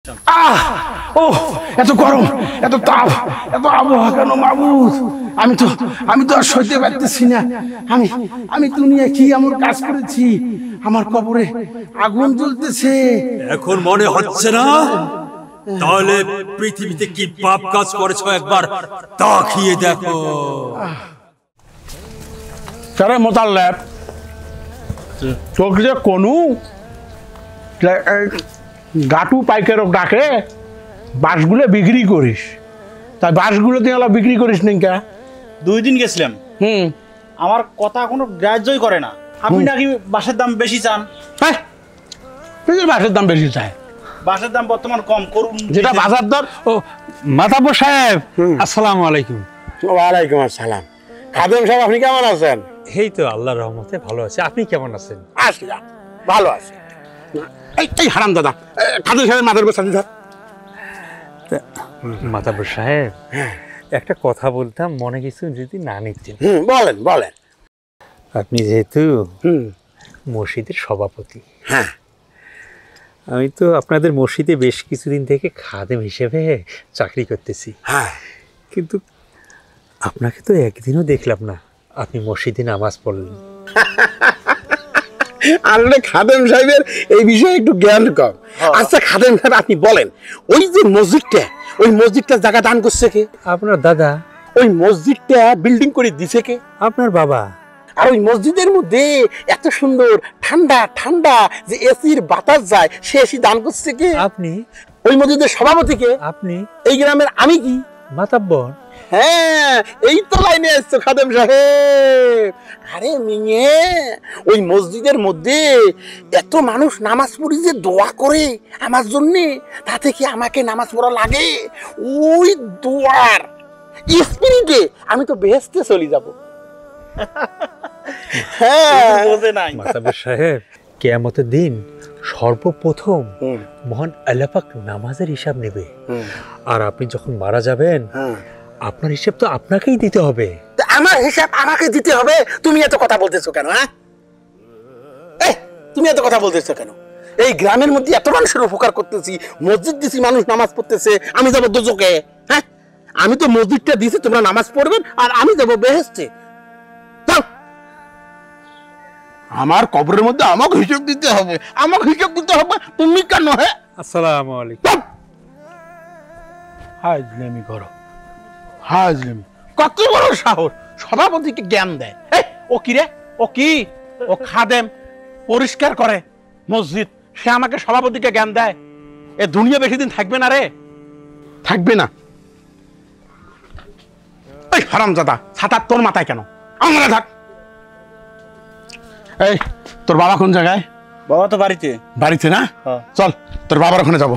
ও এত গরম, এত তাপ, এত আবহাওয়া কেন মাবুদ? আমি তো আর সইতে পারতেছি না। আমি দুনিয়া কি এমন কাজ করেছি? আমার কবরে আগুন জ্বলতেছে। এখন মনে হচ্ছে না? তাহলে পৃথিবীতে কি পাপ কাজ করেছো একবার তাকিয়ে দেখো। তারা মোতাল্লাব তোকে যে কোনু গাটু পাইকারক ডাকে বাঁশগুলো বিক্রি করিস, তাই বাঁশগুলো তুই আলা বিক্রি করিস নি কে? 2 দিন গেছিলাম। আমার কথা কোনো গ্রাহ্যই করে না। আপনি নাকি বাঁশের দাম বেশি চান? হ্যাঁ, বাঁশের দাম বেশি চায়। বাঁশের দাম বর্তমান কম করুন, যেটা বাজার দর। ও মাতাব্বর সাহেব, আসসালামু আলাইকুম। ওয়ালাইকুম আসসালাম। খাদেম সাহেব, আপনি কেমন আছেন? এই তো আল্লাহর রহমতে ভালো আছে। আপনি কেমন আছেন? আসলাম, ভালো আছি। এই হারাম দাদা, খাদেম সাহেবের মাথার উপর সাথে ধর। মাতাব্বর সাহেব, একটা কথা বলতাম, মনে কিছু যদি না নিতেন। বলেন বলেন। আপনি যেহেতু মসজিদের সভাপতি, হ্যাঁ, আমি তো আপনাদের মসজিদে বেশ কিছুদিন থেকে খাদেম হিসেবে চাকরি করতেছি। হ্যাঁ, কিন্তু আপনাকে তো একদিনও দেখলাম না আপনি মসজিদে নামাজ পড়লেন। আসলে খাদেম সাহেবের এই বিষয়ে একটু জ্ঞান কম। আচ্ছা খাদেম সাহেব, আপনি বলেন, ওই যে মসজিদটা, ওই মসজিদটা জায়গা দান করছে কে? আপনার দাদা। ওই মসজিদটা বিল্ডিং করে দিছে কে? আপনার বাবা। আর ওই মসজিদের মধ্যে এত সুন্দর ঠান্ডা ঠান্ডা যে এসির বাতাস যায়, সে এসি দান করছে কে? আপনি। ওই মসজিদের সভাপতি কে? আপনি। এই গ্রামের আমি কি? মাতাব্বর। হ্যাঁ, এই তো লাইনে এসছো খাদেম সাহেব। আরে মিঙে, ওই মসজিদের মধ্যে এত মানুষ নামাজ পড়ি যে দোয়া করে আমার জন্যে, তাতে কি আমাকে নামাজ পড়া লাগে? ওই দোয়ার স্পিরিটে আমি তো বেহেশতে চলে যাব। হ্যাঁ, বোঝে নাই। মাতাব্বর সাহেব, কিয়ামতের দিন সর্বপ্রথম মহান আল্লাহ পাক নামাজের হিসাব নেবে। আর আপনি যখন মারা যাবেন, আপনার হিসাব তো আপনাকেই দিতে হবে। আমার হিসাব আমাকে দিতে হবে? তুমি এত কথা বলতেছো কেন? হ্যাঁ, তুমি এত কথা বলতেছো কেন? এই গ্রামের মধ্যে এত মানুষের উপকার করতেছি, মসজিদ দিছি, মানুষ নামাজ পড়তেছে, আমি যাবো দোজখে? হ্যাঁ, আমি তো মসজিদটা দিছি, তোমরা নামাজ পড়বেন আর আমি যাবো বেহেশতে। আমার কবরের মধ্যে আমাকে হিসাব দিতে হবে, আমাকে হিসাব দিতে হবে। তুমি কেন? হ্যাঁ, আসসালামু আলাইকুম। হাজলামি করো, হাজলামি। কত বড় সাহস, সভাপতিকে জ্ঞান দেয়। ও কি রে? ও কি? ও খাদেম, পরিষ্কার করে মসজিদ, সে আমাকে সভাপতিকে জ্ঞান দেয়? এ দুনিয়া বেশি দিন থাকবে না রে, থাকবে না। এই হারামজাদা, ছাতা তোর মাথায় কেন? আমরা থাক। এই, তোর বাবা কোন জায়গায়? বাবা তো বাড়িতে। বাড়িতে না? হ্যাঁ। চল তোর বাবার ওখানে যাবো।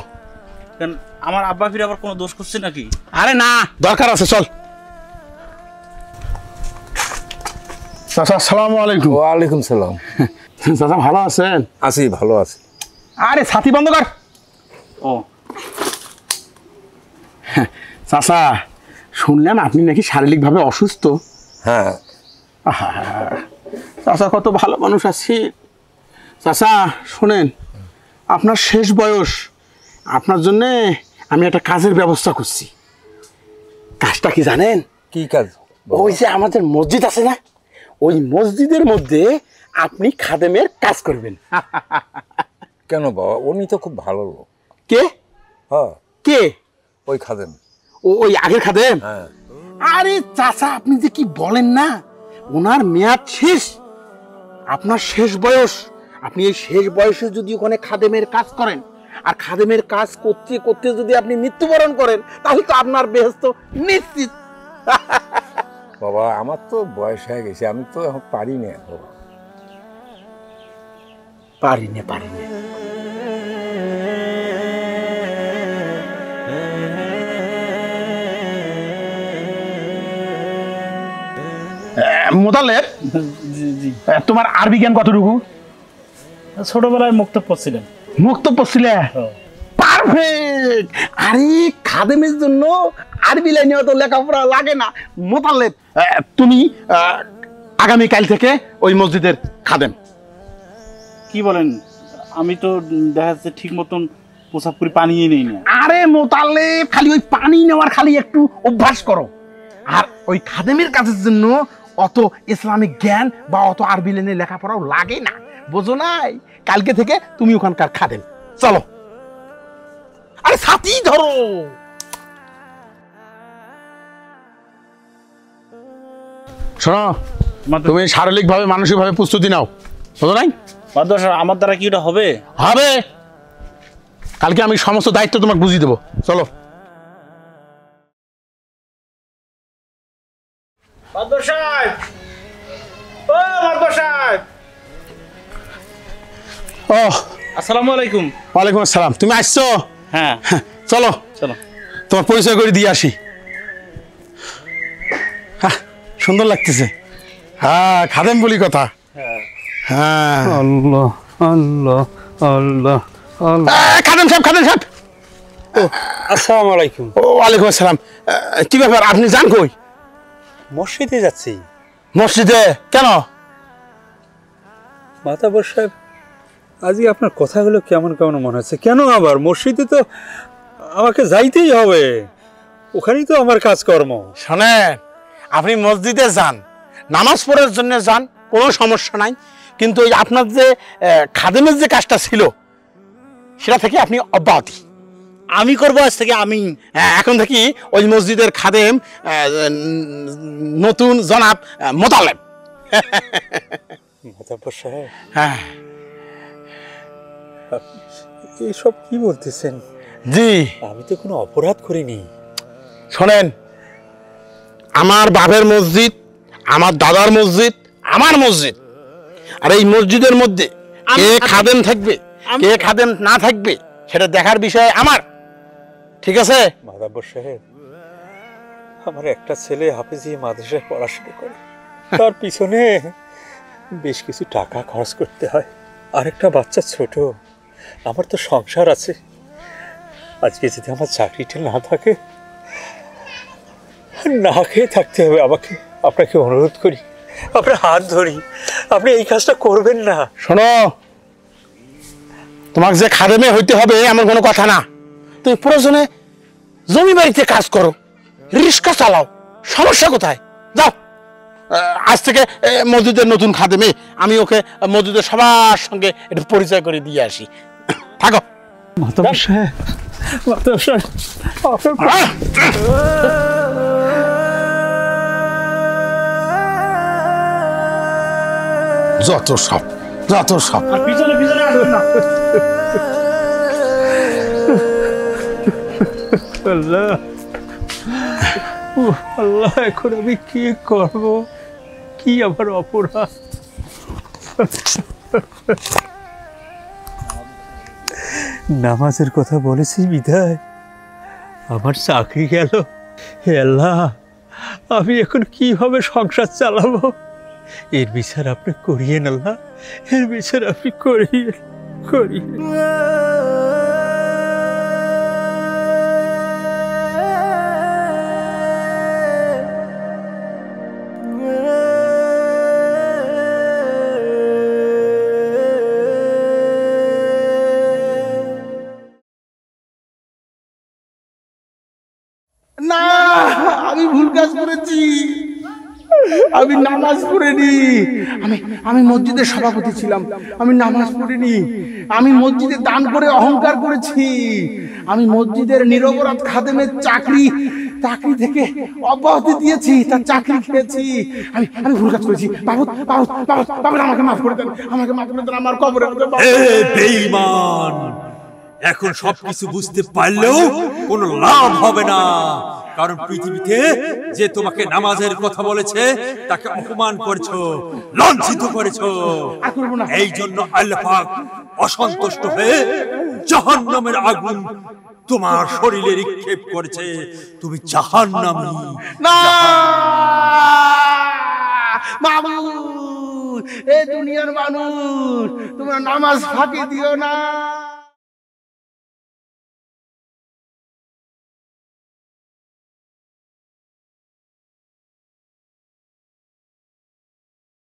আমার আব্বা ফিরে আবার কোনো দোষ করছে নাকি? আরে না, দরকার আছে, চল। চাচা আসসালামু আলাইকুম। ওয়ালাইকুম সালাম। চাচা ভালো আছেন? আছি, ভালো আছি। আরে ছাতি বন্ধ কর। ও চাচা, শুনলাম আপনি নাকি শারীরিকভাবে অসুস্থ। হ্যাঁ, চাচা কত ভালো মানুষ আছে। চাচা শোনেন, আপনার শেষ বয়স, আপনার জন্যে আমি একটা কাজের ব্যবস্থা করছি। কাজটা কি জানেন? কি কাজ? ওই যে আমাদের মসজিদ আছে না, ওই মসজিদের মধ্যে আপনি খাদেমের কাজ করবেন। কেন বাবা, উনি তো খুব ভালো লোক। কে? হ্যাঁ, কে? ওই খাদেম। ওই আগের খাদেম? হ্যাঁ। আরে চাচা, আপনি যে কি বলেন না, ওনার মেয়াদ শেষ, আপনার শেষ বয়স। আপনি এই শেষ বয়সে যদি ওখানে খাদেমের কাজ করেন, আর খাদেমের কাজ করতে করতে যদি আপনি মৃত্যুবরণ করেন, তাহলে তো আপনার বেহেশত নিশ্চিত। বাবা, আমার তো বয়স হয়ে গেছে, আমি তো এখন পারি না। বাবা, পারি না, পারি না। মোতালেব, জি জি। তোমার আরবি জ্ঞান কতটুকু? ছোটবেলায় মুক্তব পড়ছিলেন। মুক্তব পড়ছিলে? পারফেক্ট। আরে খাদেমের জন্য আরবি লাইনে অত লেখাপড়া লাগে না। মোতালেব, তুমি আগামীকাল থেকে ওই মসজিদের খাদেম। কি বলেন? আমি তো দেখা যাচ্ছে ঠিক মতন প্রসাব করে পানি নেই না। আরে মোতালেব, খালি ওই পানি নেওয়ার খালি একটু অভ্যাস করো। আর ওই খাদেমের কাজের জন্য অত ইসলামিক জ্ঞান বা অত আরবি লেনে লেখাপড়াও লাগে না, বোঝো নাই? কালকে থেকে তুমি ওখানকার খাদেম। চলো, আরে ছাতি ধরো। শোনো, তুমি শারীরিক ভাবে মানসিক ভাবে প্রস্তুতি নাও, বোঝো নাই? মাদ্রাস সাহেব, আমার দ্বারা কি ওটা হবে? হবে। কালকে আমি সমস্ত দায়িত্ব তোমাকে বুঝিয়ে দেবো। চলো। মাদ্রাস সাহেব, ও মাদ্রাস সাহেব। ও, আসসালামু আলাইকুম। ওয়ালাইকুম আসসালাম। তুমি আসছো? হ্যাঁ, চলো চলো। তোমার পরিচয় করে দিয়ে আসি। সুন্দর লাগতেছে। হ্যাঁ, খাদেম বলি কথা। হ্যাঁ, আল্লাহ আল্লাহ আল্লাহ আল্লাহ। খাদেম সাহেব, খাদেম সাহেব। আসসালামু আলাইকুম। ও, ওয়ালাইকুম আসসালাম। কি ব্যাপার, আপনি যান কই? মসজিদে যাচ্ছি। মসজিদে কেন? মাতাবর সাহেব, আজকে আপনার কথাগুলো কেমন কেমন মনে হচ্ছে। কেন আবার? মসজিদে তো আমাকে যাইতেই হবে, ওখানেই তো আমার কাজকর্ম। শোনেন, আপনি মসজিদে যান, নামাজ পড়ার জন্য যান, কোনো সমস্যা নাই। কিন্তু ওই আপনার যে খাদেমের যে কাজটা ছিল সেটা থেকে আপনি অব্যাহতি। আমি করবো আজ থেকে, আমি। হ্যাঁ, এখন থেকে ওই মসজিদের খাদেম নতুন জনাব মোতালেব। মাতাবর সাহেব, হ্যাঁ, এইসব কি বলতেছেন? জি। আমি তো কোনো অপরাধ করিনি। শোনেন, আমার বাপের মসজিদ, আমার দাদার মসজিদ, আমার মসজিদ। আর এই মসজিদের মধ্যে কে খাদেম থাকবে, কে খাদেম না থাকবে, সেটা দেখার বিষয় আমার। ঠিক আছে? মাতাবর সাহেব, আমার একটা ছেলে হাফেজি মাদ্রাসায় পড়াশোনা করে, তার পিছনে বেশ কিছু টাকা খরচ করতে হয়। আরেকটা বাচ্চা ছোট, আমার তো সংসার আছে। আজকে যদি আমার চাকরিটা না থাকে, না খেয়ে থাকতে হবে আমাকে। আপনাকে অনুরোধ করি, আপনার হাত ধরি, আপনি এই কাজটা করবেন না। শোনো, তোমাকে যে খাদেমে হইতে হবে এমন কোনো কথা না। তুমি প্রয়োজনে জমি বাড়িতে কাজ করো, রিক্সা চালাও, সমস্যা কোথায়? যাও। আজ থেকে মসজিদের নতুন খাদেমে আমি ওকে মসজিদের সবার সঙ্গে একটু পরিচয় করে দিয়ে আসি। থাকো। মাতাবর সাহেব, মাতাবর সাহেব, যত সব, যত সব। আর পিছনে পিছনে আসবেন না। আল্লাহ, আল্লাহ, এখন আমি কি করব? কি আমার অপরাধ? নামাজের কথা বলেছি বিধায় আমার চাকরি গেল। হে আল্লাহ, আমি এখন কিভাবে সংসার চালাবো? এর বিচার আপনি করিয়েন আল্লাহ, এর বিচার আপনি করিয়েন, করিয়েন। না, আমি ভুল কাজ করেছি। আমি নামাজ পড়িনি। আমি মসজিদের সভাপতি ছিলাম, আমি নামাজ পড়িনি। আমি মসজিদে দান করে অহংকার করেছি। আমি মসজিদের নিরপরাধ খাদেমের চাকরি থেকে অব্যাহতি দিয়েছি, তার চাকরি খেয়েছি। আমি ভুল কাজ করেছি। বাবু, বাবু, বাবু, বাবু, আমাকে মাফ করে দেন, আমাকে মাফ করে দেন। আমার কবরে বেঈমান, এখন সবকিছু বুঝতে পারলেও কোনো লাভ হবে না। কারণ পৃথিবীতে যে তোমাকে নামাজের কথা বলেছে তাকে অপমান করেছো, লাঞ্ছিত করেছো। এই জন্য আল্লাহ পাক অসন্তুষ্ট হয়ে জাহান্নামের আগুন তোমার শরীরে নিক্ষেপ করেছে। তুমি জাহান্নামী। না মাবুদ, এই দুনিয়ার মানুষ, তোমরা নামাজ ফাঁকি দিও না।